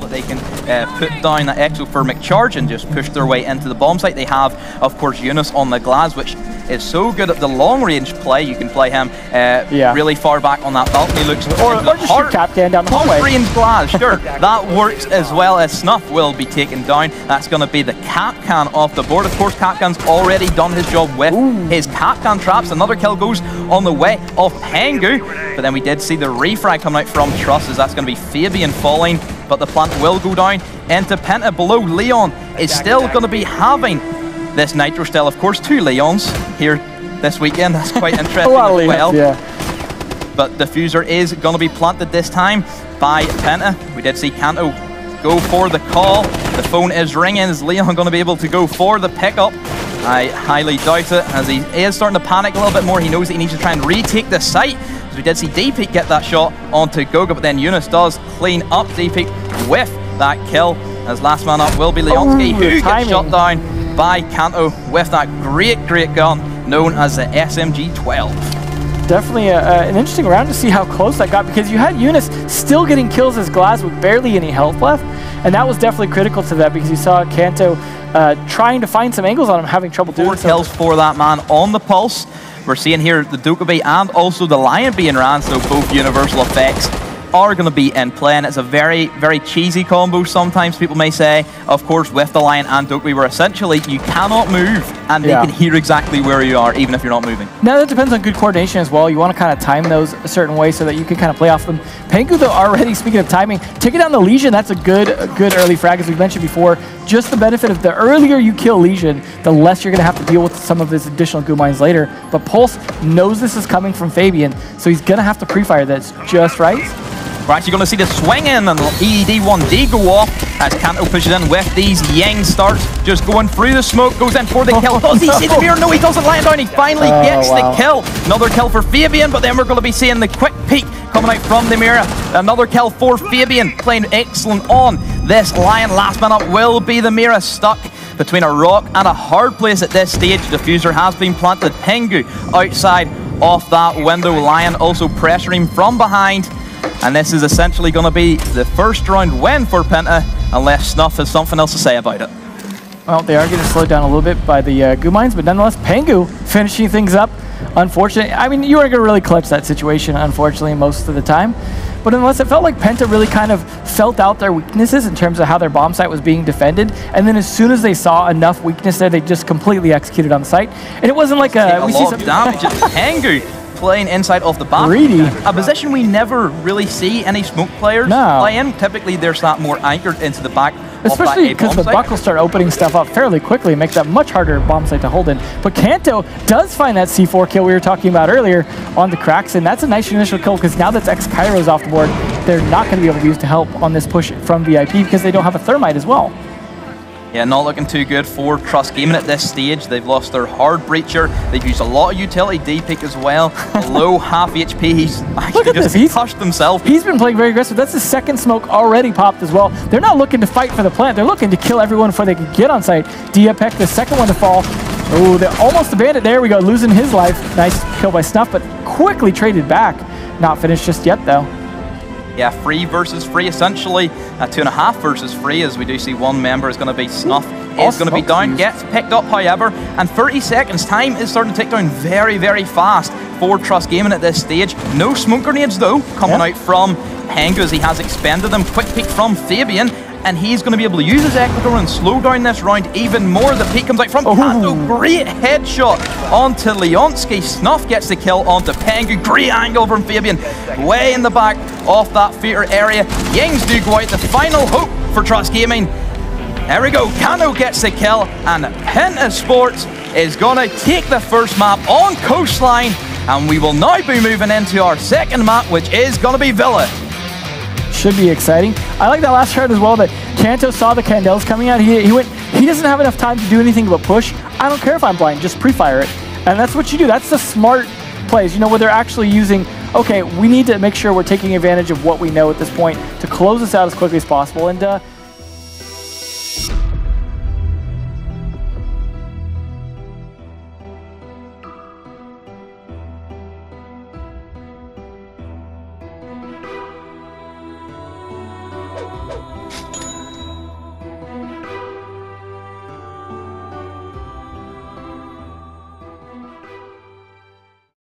they can put down that exothermic charge and just push their way into the bomb site. They have, of course, Eunice on the glass, which is so good at the long-range play. You can play him really far back on that balcony. Looks or just shoot Capcan down the hallway. Range glass, sure. That works as well as Snuff will be taken down. That's going to be the Capcan off the board. Of course, Capcan's already done his job with his Capcan traps. Another kill goes on the way of Pengu, but then we did see the refrag coming out from Trusses. That's going to be Fabian falling, but the plant will go down into Penta below. Leon is still going to be having this Nitro Still. Of course, 2 Leons here this weekend. That's quite interesting as well. But Diffuser is going to be planted this time by Penta. We did see Kanto go for the call. The phone is ringing. Is Leon going to be able to go for the pickup? I highly doubt it, as he is starting to panic a little bit more. He knows that he needs to try and retake the site. So we did see D-Peak get that shot onto Goga, but then Eunice does clean up D-Peak with that kill, as last man up will be Leonsky, who gets shot down by Kanto with that great gun known as the SMG-12. Definitely an interesting round to see how close that got, because you had Eunice still getting kills as Glass with barely any health left, and that was definitely critical to that, because you saw Kanto trying to find some angles on him, having trouble doing so. 4 kills for that man on the pulse. We're seeing here the Dokkaebi and also the Lion being ran, so both universal effects are going to be in play, and it's a very, very cheesy combo, sometimes people may say. Of course, with the Lion and Dokkaebi, where essentially you cannot move, and they can hear exactly where you are, even if you're not moving. Now, that depends on good coordination as well. You want to kind of time those a certain way so that you can kind of play off them. Pengu, though, already, speaking of timing, taking down the Legion, that's a good early frag, as we mentioned before. Just the benefit of the earlier you kill Legion, the less you're going to have to deal with some of his additional goo mines later. But Pulse knows this is coming from Fabian, so he's going to have to pre-fire this just right. We're actually going to see the swing in and EED-1D go off as Kanto pushes in with these Yang starts, just going through the smoke, goes in for the kill. Does he see the mirror? No, he doesn't land down. He finally gets the kill. Another kill for Fabian, but then we're going to be seeing the quick peek coming out from the mirror. Another kill for Fabian, playing excellent on this Lion. Last man up will be the mirror, stuck between a rock and a hard place at this stage. Diffuser has been planted. Pengu outside off that window. Lion also pressuring from behind. And this is essentially going to be the first round win for Penta, unless Snuff has something else to say about it. Well, they are getting slowed down a little bit by the goo mines, but nonetheless, Pengu finishing things up. Unfortunately, I mean, you weren't going to really clutch that situation, unfortunately, most of the time. But nonetheless, it felt like Penta really kind of felt out their weaknesses in terms of how their bomb site was being defended. And then as soon as they saw enough weakness there, they just completely executed on the site. And it wasn't like a lot of damage at Pengu. Playing inside off the back. Greedy. A position we never really see any smoke players play in. Typically, there's that more anchored into the back. Especially because the buck will start opening stuff up fairly quickly and make that much harder bomb site to hold in. But Kanto does find that C4 kill we were talking about earlier on the cracks, and that's a nice initial kill, because now that X-Kairo's off the board, they're not going to be able to use to help on this push from VIP because they don't have a thermite as well. Yeah, not looking too good for Trust Gaming at this stage. They've lost their hard breacher. They've used a lot of utility D-Pick as well. Low half HP. He's actually just pushed himself. He's been playing very aggressive. That's the second smoke already popped as well. They're not looking to fight for the plant. They're looking to kill everyone before they can get on site. Diapek, the second one to fall. Oh, they almost abandoned. There we go, losing his life. Nice kill by Snuff, but quickly traded back. Not finished just yet, though. Yeah, 3 versus 3, essentially 2.5 versus 3, as we do see one member is going to be Snuff, is going to be down, gets picked up, however, and 30 seconds. Time is starting to tick down very, very fast for Trust Gaming at this stage. No smoke grenades, though, coming out from Pengu, as he has expended them. Quick peek from Fabian, and he's going to be able to use his Ecuador and slow down this round even more. The peek comes out from Kanto. Great headshot onto Leonsky. Snuff gets the kill onto Pengu. Great angle from Fabian. Way in the back off that theater area. Yings do go out. The final hope for Trust Gaming. There we go. Kanto gets the kill, and PENTA Sports is going to take the first map on Coastline, and we will now be moving into our second map, which is going to be Villa. Should be exciting. I like that last shot as well, that Kanto saw the Candles coming out. He went, he doesn't have enough time to do anything but push. I don't care if I'm blind, just pre-fire it. And that's what you do. That's the smart plays, you know, where they're actually using, okay, we need to make sure we're taking advantage of what we know at this point to close this out as quickly as possible. And